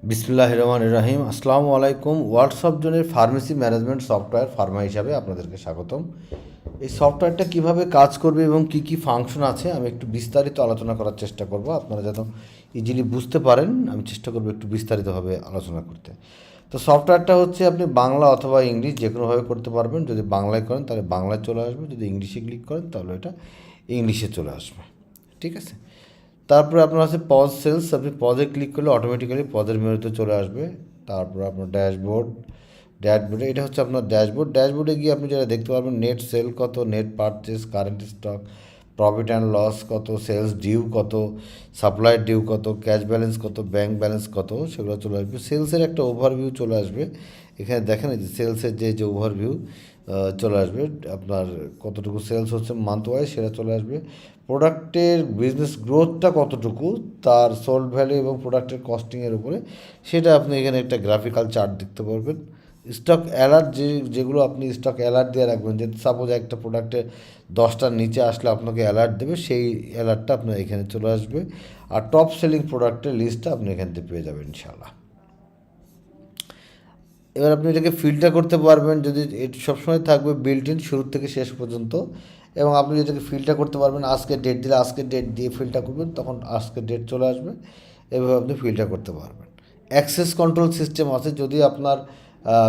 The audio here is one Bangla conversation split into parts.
বিসমিল্লাহির রহমানির রহিম। আসসালামু আলাইকুম। হোয়াটসঅ্যাপ জোনের ফার্মেসি ম্যানেজমেন্ট সফটওয়্যার ফার্মা হিসাবে আপনাদেরকে স্বাগতম। এই সফটওয়্যারটা কিভাবে কাজ করবে এবং কি কি ফাংশন আছে আমি একটু বিস্তারিত আলোচনা করার চেষ্টা করব, আপনারা যেন ইজিলি বুঝতে পারেন। আমি চেষ্টা করব একটু বিস্তারিতভাবে আলোচনা করতে। তো সফটওয়্যারটা হচ্ছে আপনি বাংলা অথবা ইংলিশ যে কোনোভাবে করতে পারবেন। যদি বাংলায় করেন তাহলে বাংলায় চলে আসবে, যদি ইংলিশে ক্লিক করেন তাহলে এটা ইংলিশে চলে আসবে। ঠিক আছে। তারপরে আপনার আছে পজ সেলস, আপনি পজে ক্লিক করলে অটোমেটিক্যালি পজের মেনুতে চলে আসবে। তারপর আপনার ড্যাশবোর্ডে এটা হচ্ছে আপনার ড্যাশবোর্ডে গিয়ে আপনি যেটা দেখতে পারবেন নেট সেল কত, net purchase, current stock, profit and loss কত, সেলস ডিউ কত, সাপ্লাইয়ের ডিউ কত, ক্যাশ ব্যালেন্স কত, ব্যাঙ্ক ব্যালেন্স কত, সেগুলো চলে আসবে। সেলসের একটা ওভারভিউ চলে আসবে। এখানে দেখেন এই যে সেলসের যে ওভারভিউ চলে আসবে, আপনার কতটুকু সেলস হচ্ছে মান্থ ওয়াইজ সেটা চলে আসবে। প্রোডাক্টের বিজনেস গ্রোথটা কতটুকু, তার সোল্ড ভ্যালু এবং প্রোডাক্টের কস্টিংয়ের উপরে, সেটা আপনি এখানে একটা গ্রাফিক্যাল চার্ট দেখতে পারবেন। স্টক অ্যালার্ট যেগুলো আপনি স্টক অ্যালার্ট দিয়ে রাখবেন, যে সাপোজ একটা প্রোডাক্টে 10টার নিচে আসলে আপনাকে অ্যালার্ট দেবে, সেই অ্যালার্টটা আপনার এখানে চলে আসবে। আর টপ সেলিং প্রোডাক্টের লিস্টটা আপনি এখান থেকে পেয়ে যাবেন ইনশাআল্লাহ। এবার আপনি এটাকে ফিল্টার করতে পারবেন, যদি এটা সবসময় থাকবে বিল্ট ইন শুরু থেকে শেষ পর্যন্ত। এবং আপনি যেটাকে ফিল্টার করতে পারবেন, আজকের ডেট দিলে আজকের ডেট দিয়ে ফিল্টার করবেন, তখন আজকের ডেট চলে আসবে। এভাবে আপনি ফিল্টার করতে পারবেন। অ্যাক্সেস কন্ট্রোল সিস্টেম আছে, যদি আপনার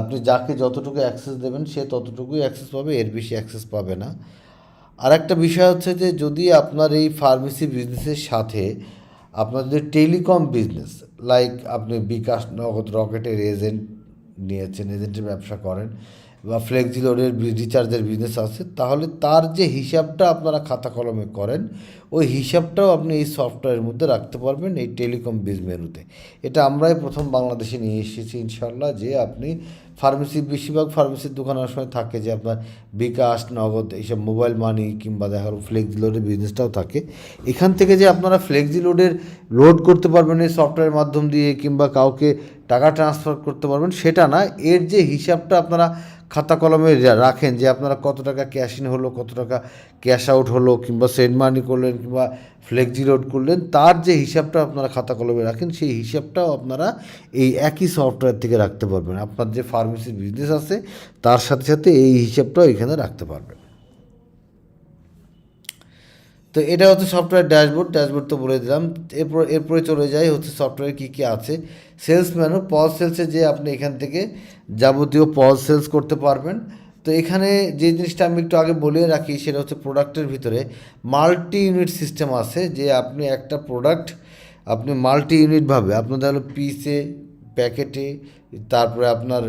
আপনি যাকে যতটুকু অ্যাক্সেস দেবেন সে ততটুকুই অ্যাক্সেস পাবে, এর বেশি অ্যাক্সেস পাবে না। আর একটা বিষয় হচ্ছে যে যদি আপনার এই ফার্মেসি বিজনেসের সাথে আপনার যদি টেলিকম বিজনেস, লাইক আপনি বিকাশ, নগদ, রকেটের এজেন্ট নিয়েছেন, এজেন্টের ব্যবসা করেন, বা ফ্লেক্সিলোডের রিচার্জের বিজনেস আছে, তাহলে তার যে হিসাবটা আপনারা খাতা কলমে করেন, ওই হিসাবটাও আপনি এই সফটওয়্যারের মধ্যে রাখতে পারবেন এই টেলিকম বিজ মেনুতে। এটা আমরাই প্রথম বাংলাদেশে নিয়ে এসেছি ইনশাল্লাহ, যে আপনি ফার্মেসি, বেশিরভাগ ফার্মেসির দোকানের সময় থাকে যে আপনার বিকাশ, নগদ, এইসব মোবাইল মানি কিংবা দেখা গেলো ফ্লেক্সিলোডের বিজনেসটাও থাকে। এখান থেকে যে আপনারা ফ্লেক্সিলোডের লোড করতে পারবেন এই সফটওয়্যারের মাধ্যম দিয়ে, কিংবা কাউকে টাকা ট্রান্সফার করতে পারবেন সেটা না, এর যে হিসাবটা আপনারা খাতা কলমে রাখেন, যে আপনারা কত টাকা ক্যাশ ইন হলো, কত টাকা ক্যাশ আউট হলো, কিংবা সেন্ড মানি করলেন, কিংবা ফ্লেক্সি লোড করলেন, তার যে হিসাবটা আপনারা খাতা কলমে রাখেন, সেই হিসাবটাও আপনারা এই একই সফটওয়্যার থেকে রাখতে পারবেন। আপনার যে ফার্মেসির বিজনেস আছে তার সাথে সাথে এই হিসাবটাও এখানে রাখতে পারবেন। তো এটা হচ্ছে সফটওয়্যার ড্যাশবোর্ড তো বলে দিলাম। এরপরে চলে যাই হচ্ছে সফটওয়্যার কী কী আছে। সেলস মেনু, পজ সেলসে যে আপনি এখান থেকে যাবতীয় পজ সেলস করতে পারবেন। তো এখানে যে জিনিসটা আমি একটু আগে বলে রাখি, সেটা হচ্ছে প্রোডাক্টের ভিতরে মাল্টি ইউনিট সিস্টেম আছে, যে আপনি একটা প্রোডাক্ট আপনি মাল্টি ইউনিটভাবে, আপনাদের হলো পিসে, প্যাকেটে, তারপরে আপনার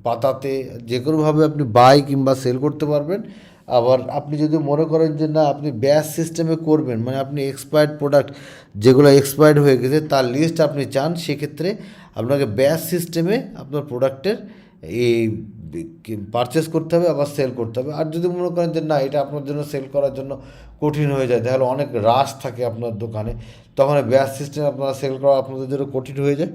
পাতাতে, যে কোনোভাবে আপনি বাই কিংবা সেল করতে পারবেন। আবার আপনি যদি মনে করেন যে না আপনি ব্যাচ সিস্টেমে করবেন, মানে আপনি এক্সপায়ার্ড প্রোডাক্ট যেগুলো এক্সপায়ার্ড হয়ে গেছে তার লিস্ট আপনি চান, সেক্ষেত্রে আপনাকে ব্যাচ সিস্টেমে আপনার প্রোডাক্টের এই পারচেস করতে হবে, আবার সেল করতে হবে। আর যদি মনে করেন যে না এটা আপনার জন্য সেল করার জন্য কঠিন হয়ে যায়, তাহলে অনেক রাশ থাকে আপনার দোকানে, তখন ব্যাচ সিস্টেমে আপনারা সেল করা আপনাদের জন্য কঠিন হয়ে যায়।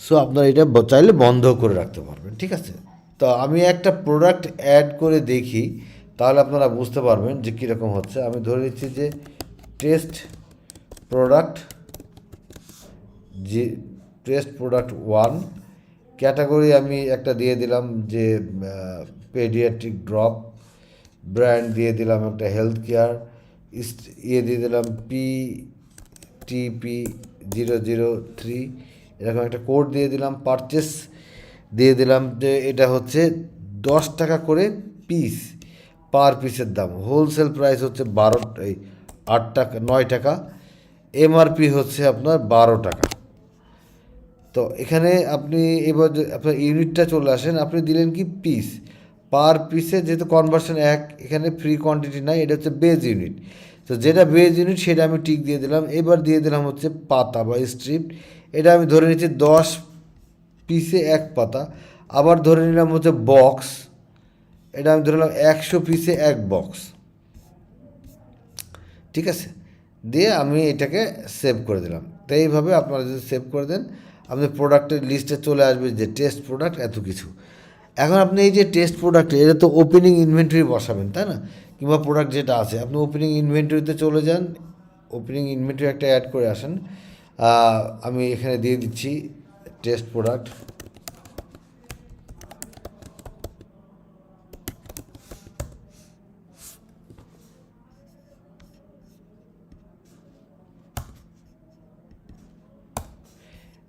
সো আপনারা এটা চাইলে বন্ধ করে রাখতে পারবেন। ঠিক আছে। তো আমি একটা প্রোডাক্ট অ্যাড করে দেখি, তাহলে আপনারা বুঝতে পারবেন যে কীরকম হচ্ছে। আমি ধরে নিচ্ছি যে টেস্ট প্রোডাক্ট, যে টেস্ট প্রোডাক্ট 1 ক্যাটাগরি আমি একটা দিয়ে দিলাম যে পেডিয়াট্রিক ড্রপ, ব্র্যান্ড দিয়ে দিলাম একটা হেলথ কেয়ার, দিয়ে দিলাম PTP003, এরকম একটা কোড দিয়ে দিলাম। পারচেস দিয়ে দিলাম যে এটা হচ্ছে 10 টাকা করে পিস, পার পিসের দাম। হোলসেল প্রাইস হচ্ছে 8 টাকা, 9 টাকা। এমআরপি হচ্ছে আপনার 12 টাকা। তো এখানে আপনি এবার আপনার ইউনিটটা চলে আসেন, আপনি দিলেন কি পিস, পার পিসে যেহেতু কনভার্সন এখানে ফ্রি কোয়ান্টিটি নাই, এটা হচ্ছে বেজ ইউনিট। তো যেটা বেজ ইউনিট সেটা আমি টিক দিয়ে দিলাম। এবার দিয়ে দিলাম হচ্ছে পাতা বা স্ট্রিপ, এটা আমি ধরে নিচ্ছি 10 পিসে 1 পাতা। আবার ধরে নিলাম হচ্ছে বক্স, এটা আমি ধরে নিলাম 100 পিসে 1 বক্স। ঠিক আছে। দিয়ে আমি এটাকে সেভ করে দিলাম। তো এইভাবে আপনারা যদি সেভ করে দেন, আপনি প্রোডাক্টের লিস্টে চলে আসবে যে টেস্ট প্রোডাক্ট এত কিছু। এখন আপনি এই যে টেস্ট প্রোডাক্ট, এটা তো ওপেনিং ইনভেন্টরি বসাবেন, তাই না? কিংবা প্রোডাক্ট যেটা আছে আপনি ওপেনিং ইনভেন্টরিতে চলে যান, ওপেনিং ইনভেন্টরি একটা অ্যাড করে আসেন। আমি এখানে দিয়ে দিচ্ছি টেস্ট প্রোডাক্ট,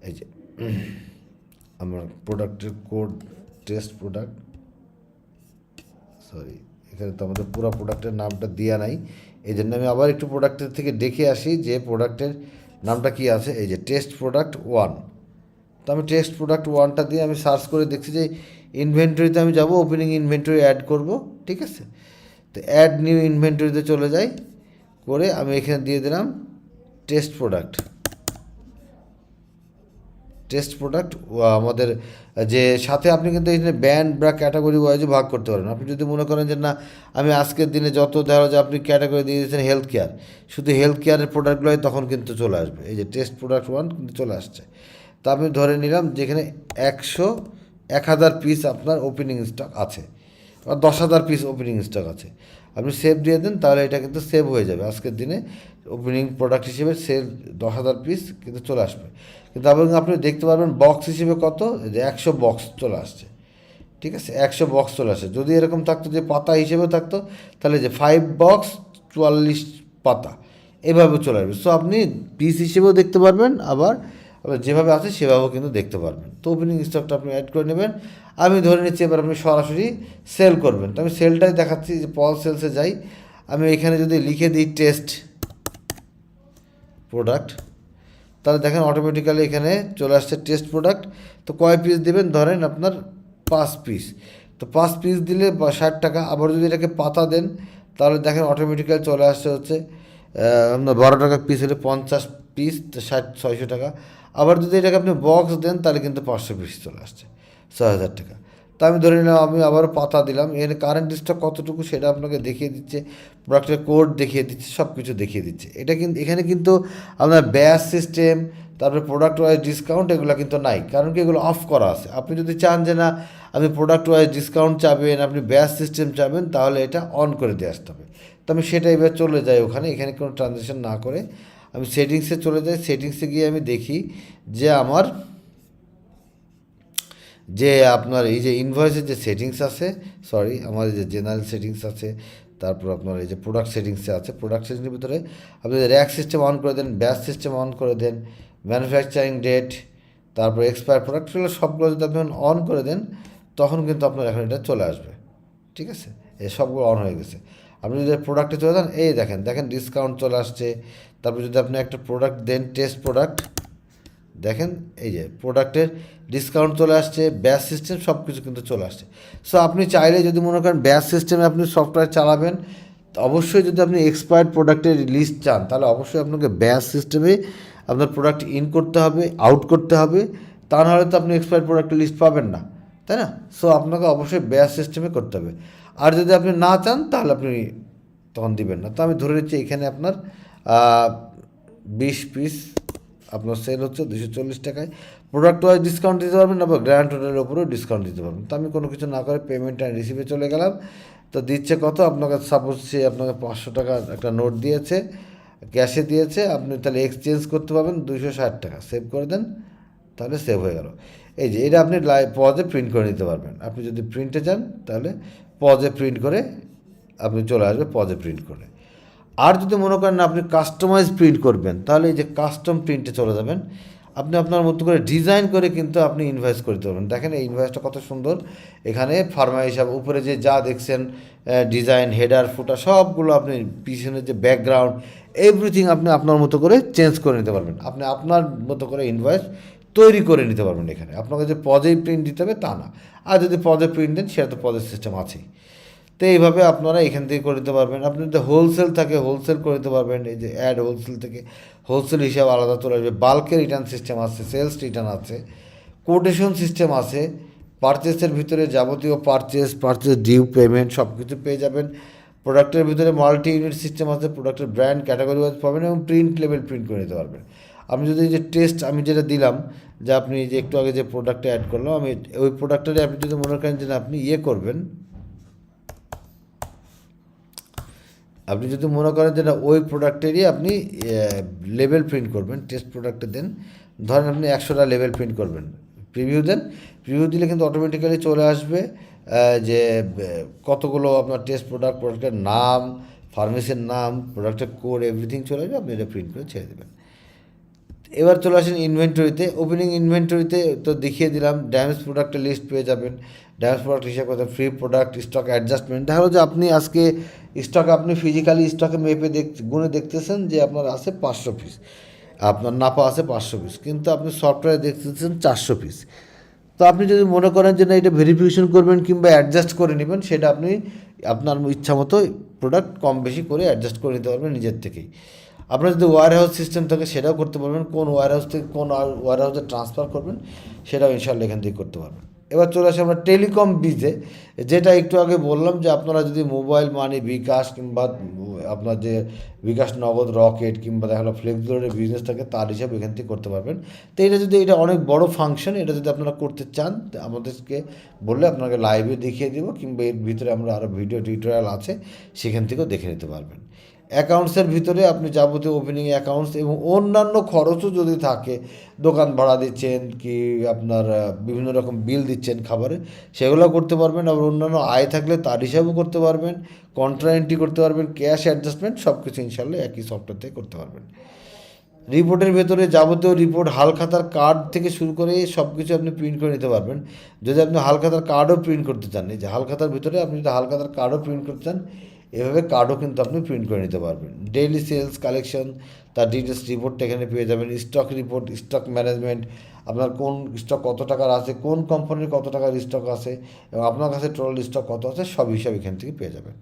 এই যে আমার প্রোডাক্টের কোড টেস্ট প্রোডাক্ট, সরি এখানে তো আমাদের পুরো প্রোডাক্টের নামটা দেওয়া নাই, এই জন্য আমি আবার একটু প্রোডাক্টের থেকে দেখে আসি যে প্রোডাক্টের নামটা কী আছে। এই যে টেস্ট প্রোডাক্ট 1, তো আমি টেস্ট প্রোডাক্ট 1টা দিয়ে আমি সার্চ করে দেখছি যে ইনভেন্টরিতে আমি যাব, ওপেনিং ইনভেন্টরি অ্যাড করব, ঠিক আছে। তো অ্যাড নিউ ইনভেন্টরিতে চলে যাই, করে আমি এখানে দিয়ে দিলাম টেস্ট প্রোডাক্ট। টেস্ট প্রোডাক্ট আমাদের যে সাথে আপনি কিন্তু এখানে ব্যান্ড বা ক্যাটাগরি ওয়াইজও ভাগ করতে পারেন। আপনি যদি মনে করেন যে না আমি আজকের দিনে যত ধরো যে আপনি ক্যাটাগরি দিয়ে দিয়েছেন হেলথ কেয়ার, শুধু হেলথ কেয়ারের প্রোডাক্টগুলোই তখন কিন্তু চলে আসবে। এই যে টেস্ট প্রোডাক্ট 1 কিন্তু চলে আসছে। তা আমি ধরে নিলাম যেখানে 1000 পিস আপনার ওপেনিং স্টক আছে বা 10,000 পিস ওপেনিং স্টক আছে, আপনি সেভ দিয়ে দেন, তাহলে এটা কিন্তু সেভ হয়ে যাবে। আজকের দিনে ওপেনিং প্রোডাক্ট হিসেবে সেল 10,000 পিস কিন্তু চলে আসবে। কিন্তু আপনি দেখতে পারবেন বক্স হিসেবে কত, যে 100 বক্স চলে আসছে, ঠিক আছে, 100 বক্স চলে আসে। যদি এরকম থাকতো যে পাতা হিসেবে থাকতো, তাহলে যে 5 বক্স 44 পাতা এভাবে চলে আসবে। সো আপনি পিস হিসেবেও দেখতে পারবেন, আবার যেভাবে আছে সেভাবেও কিন্তু দেখতে পারবেন। তো ওপেনিং স্টকটা আপনি অ্যাড করে নেবেন। আমি ধরে নিচ্ছি এবার আপনি সরাসরি সেল করবেন, তো আমি সেলটাই দেখাচ্ছি। যে পল সেলসে যাই, আমি এখানে যদি লিখে দিই টেস্ট প্রোডাক্ট, তাহলে দেখেন অটোমেটিক্যালি এখানে চলে আসছে টেস্ট প্রোডাক্ট। তো কয় পিস দেবেন, ধরেন আপনার 5 পিস, তো 5 পিস দিলে 60 টাকা। আবার যদি এটাকে পাতা দেন, তাহলে দেখেন অটোমেটিক্যালি চলে আসছে হচ্ছে আপনার 12 টাকা পিস হলে 50 পিস, তো 600 টাকা। আবার যদি এটাকে আপনি বক্স দেন, তাহলে কিন্তু 500 পিস চলে আসছে, 6,000 টাকা। তো আমি ধরে নিলাম আমি আবারও পাতা দিলাম, এখানে কারেন্ট স্টক কতটুকু সেটা আপনাকে দেখিয়ে দিচ্ছে, প্রোডাক্টের কোড দেখিয়ে দিচ্ছে, সব কিছু দেখিয়ে দিচ্ছে। এটা কিন্তু এখানে কিন্তু আপনার ব্যাচ সিস্টেম, তারপরে প্রোডাক্ট ওয়াইজ ডিসকাউন্ট এগুলো কিন্তু নাই, কারণ কি এগুলো অফ করা আছে। আপনি যদি চান যে না আপনি প্রোডাক্ট ওয়াইজ ডিসকাউন্ট চাবেন, আপনি ব্যাচ সিস্টেম চাবেন, তাহলে এটা অন করে দিয়ে আসতে হবে। তো আমি সেটা এবার চলে যাই ওখানে, এখানে কোনো ট্রানজ্যাকশন না করে আমি সেটিংসে চলে যাই। সেটিংসে গিয়ে আমি দেখি যে আমার যে আপনার এই যে ইনভয়েসের যে সেটিংস আছে, সরি আমার এই যে জেনারেল সেটিংস আছে, তারপর আপনার এই যে প্রোডাক্ট সেটিংসে আছে, প্রোডাক্ট সেটিংসের ভিতরে আপনি র্যাক সিস্টেম অন করে দেন, ব্যাচ সিস্টেম অন করে দেন, ম্যানুফ্যাকচারিং ডেট, তারপর এক্সপায়ার প্রোডাক্টগুলো সবগুলো যদি আপনি অন করে দেন, তখন কিন্তু আপনার এখন এটা চলে আসবে, ঠিক আছে। এই সবগুলো অন হয়ে গেছে। আপনি যদি প্রোডাক্টে চলে যান, এই দেখেন দেখেন ডিসকাউন্ট চলে আসছে। তারপর যদি আপনি একটা প্রোডাক্ট দেন টেস্ট প্রোডাক্ট, দেখেন এই যে প্রোডাক্টের ডিসকাউন্ট চলে আসছে, ব্যাচ সিস্টেম সব কিছু কিন্তু চলে আসছে। সো আপনি চাইলে যদি মনে করেন ব্যাচ সিস্টেমে আপনি সফটওয়্যার চালাবেন, তো অবশ্যই যদি আপনি এক্সপায়ার্ড প্রোডাক্টের লিস্ট চান, তাহলে অবশ্যই আপনাকে ব্যাচ সিস্টেমে আপনার প্রোডাক্ট ইন করতে হবে, আউট করতে হবে, তা নাহলে তো আপনি এক্সপায়ার্ড প্রোডাক্টের লিস্ট পাবেন না, তাই না। সো আপনাকে অবশ্যই ব্যাচ সিস্টেমে করতে হবে। আর যদি আপনি না চান, তাহলে আপনি তখন দিবেন না। তো আমি ধরে নিচ্ছি এখানে আপনার 20 পিস আপনার সেল হচ্ছে 240 টাকায়। প্রোডাক্ট ওয়াইজ ডিসকাউন্ট দিতে পারবেন, আবার গ্র্যান্ড টোটালের উপরেও ডিসকাউন্ট দিতে পারবেন। তো আমি কোনো কিছু না করে পেমেন্ট অ্যান্ড রিসিভে চলে গেলাম। তো দিচ্ছে কত আপনাকে, সাপোজ সে আপনাকে 500 টাকার একটা নোট দিয়েছে, ক্যাশে দিয়েছে, আপনি তাহলে এক্সচেঞ্জ করতে পারবেন 260 টাকা, সেভ করে দেন, তাহলে সেভ হয়ে গেল। এই যে এটা আপনি পজে প্রিন্ট করে নিতে পারবেন। আপনি যদি প্রিন্টে যান, তাহলে পজে প্রিন্ট করে আপনি চলে আসবে, পজে প্রিন্ট করে। আর যদি মনে করেন আপনি কাস্টমাইজ প্রিন্ট করবেন, তাহলে এই যে কাস্টম প্রিন্টে চলে যাবেন। আপনি আপনার মতো করে ডিজাইন করে কিন্তু আপনি ইনভয়েস করতে পারবেন। দেখেন এই ইনভয়েসটা কত সুন্দর, এখানে ফার্মা হিসাব উপরে যে যা দেখছেন ডিজাইন, হেডার, ফুটার সবগুলো, আপনি পিছনের যে ব্যাকগ্রাউন্ড এভরিথিং আপনি আপনার মতো করে চেঞ্জ করে নিতে পারবেন। আপনি আপনার মতো করে ইনভয়েস তৈরি করে নিতে পারবেন। এখানে আপনাকে যে পজেই প্রিন্ট দিতে হবে তা না, আর যদি পজে প্রিন্ট দেন সেটা তো পজের সিস্টেম আছেই। তো এইভাবে আপনারা এখান থেকে করে নিতে পারবেন। আপনি যদি হোলসেল থাকে হোলসেল করে নিতে পারবেন। এই যে অ্যাড হোলসেল থেকে হোলসেল হিসাবে আলাদা চলে আসবে। বাল্কের রিটার্ন সিস্টেম আছে, সেলস রিটার্ন আছে, কোটেশন সিস্টেম আছে, পারচেসের ভিতরে যাবতীয় পারচেস ডিউ পেমেন্ট সব কিছু পেয়ে যাবেন। প্রোডাক্টের ভিতরে মাল্টি ইউনিট সিস্টেম আছে, প্রোডাক্টের ব্র্যান্ড ক্যাটাগরি ওয়াইজ পাবেন এবং প্রিন্ট লেভেল প্রিন্ট করে নিতে পারবেন। আপনি যদি যে টেস্ট আমি যেটা দিলাম, যে আপনি যে একটু আগে যে প্রোডাক্টটা অ্যাড করলাম, আমি ওই প্রোডাক্টটারে আপনি যদি মনে করেন যে আপনি করবেন, আপনি যদি মনে করেন যে না ওই প্রোডাক্টেরই আপনি লেবেল প্রিন্ট করবেন, টেস্ট প্রোডাক্টে দেন, ধরেন আপনি 100টা লেবেল প্রিন্ট করবেন, প্রিভিউ দেন, প্রিভিউ দিলে কিন্তু অটোমেটিক্যালি চলে আসবে যে কতগুলো আপনার টেস্ট প্রোডাক্টের নাম, ফার্মেসির নাম, প্রোডাক্টের কোড, এভরিথিং চলে আসবে, আপনি এটা প্রিন্ট করে ছেড়ে দেবেন। এবার চলে আসেন ইনভেন্টরিতে। ওপেনিং ইনভেন্টরিতে তো দেখিয়ে দিলাম, ড্যামেজ প্রোডাক্টের লিস্ট পেয়ে যাবেন। ড্যামেজ প্রোডাক্ট হিসাবে কথা, ফ্রি প্রোডাক্ট, স্টক অ্যাডজাস্টমেন্ট। দেখা হলো যে আপনি আজকে স্টক, আপনি ফিজিক্যালি স্টকে মেপে গুনে দেখতেছেন যে আপনার আছে 500 পিস, আপনার নাপা আছে 500 পিস, কিন্তু আপনি সফটওয়্যারে দেখতেছেন 400 পিস। তো আপনি যদি মনে করেন যে না এটা ভেরিফিকেশন করবেন কিংবা অ্যাডজাস্ট করে নেবেন, সেটা আপনি আপনার ইচ্ছা মতো প্রোডাক্ট কম বেশি করে অ্যাডজাস্ট করে নিতে পারবেন নিজের থেকেই। আপনার যদি ওয়্যার হাউস সিস্টেম থাকে সেটাও করতে পারবেন, কোন ওয়্যার হাউস থেকে কোন ওয়্যার হাউসে ট্রান্সফার করবেন সেটাও ইনশাল্লাহ এখান থেকে করতে পারবেন। এবার চলে আসে আমরা টেলিকম বিজে, যেটা একটু আগে বললাম যে আপনারা যদি মোবাইল মানি, বিকাশ কিংবা আপনার যে বিকাশ নগদ, রকেট কিংবা দেখা গেলো ফ্লেক্সিলোডের বিজনেস থাকে, তার হিসাবে এখান থেকে করতে পারবেন। তো এটা অনেক বড় ফাংশন, এটা যদি আপনারা করতে চান আমাদেরকে বললে আপনাকে লাইভে দেখিয়ে দেবো, কিংবা এর ভিতরে আমরা আরও ভিডিও টিউটোরিয়াল আছে, সেখান থেকেও দেখে নিতে পারবেন। অ্যাকাউন্টসের ভিতরে আপনি যাবতীয় ওপেনিং অ্যাকাউন্টস এবং অন্যান্য খরচও যদি থাকে, দোকান ভাড়া দিচ্ছেন কি আপনার বিভিন্ন রকম বিল দিচ্ছেন খাবারে, সেগুলো করতে পারবেন। আবার অন্যান্য আয় থাকলে তার হিসাবও করতে পারবেন, কন্ট্রা এন্ট্রি করতে পারবেন, ক্যাশ অ্যাডজাস্টমেন্ট, সব কিছু ইনশাল্লাহ একই সফটওয়্যার থেকে করতে পারবেন। রিপোর্টের ভেতরে যাবতীয় রিপোর্ট, হালখাতার কার্ড থেকে শুরু করে সব কিছু আপনি প্রিন্ট করে নিতে পারবেন। যদি আপনি হালখাতার কার্ডও প্রিন্ট করতে চান, এই যে হালখাতার ভিতরে আপনি যদি হালখাতার কার্ডও প্রিন্ট করতে চান, এভাবে কার্ডও কিন্তু আপনি প্রিন্ট করে নিতে পারবেন। ডেইলি সেলস কালেকশন, তার ডিটেলস রিপোর্টটা এখানে পেয়ে যাবেন। স্টক রিপোর্ট, স্টক ম্যানেজমেন্ট, আপনার কোন স্টক কত টাকার আছে, কোন কোম্পানির কত টাকার স্টক আছে, এবং আপনার কাছে টোটাল স্টক কত আছে, সব হিসাব এখান থেকে পেয়ে যাবেন।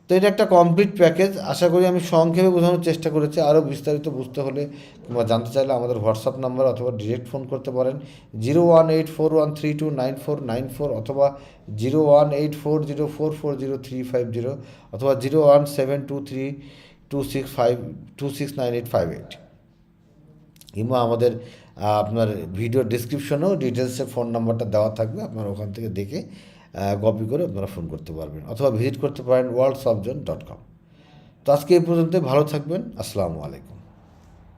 তো এটা একটা কমপ্লিট প্যাকেজ। আশা করি আমি সংক্ষেপে বোঝানোর চেষ্টা করেছি। আরও বিস্তারিত বুঝতে হলে কিংবা জানতে চাইলে আমাদের হোয়াটসঅ্যাপ নাম্বার অথবা ডিরেক্ট ফোন করতে পারেন 01841329494, অথবা 01840440350, অথবা 01723269858, কিংবা আমাদের আপনার ভিডিও ডিসক্রিপশনেও ডিটেলসে ফোন নাম্বারটা দেওয়া থাকবে, আপনারা ওখান থেকে দেখে কপি করে আপনারা ফোন করতে পারবেন, অথবা ভিজিট করতে পারেন worldsoftzone.com। তো আজকে এই পর্যন্ত, ভালো থাকবেন, আসসালামু আলাইকুম।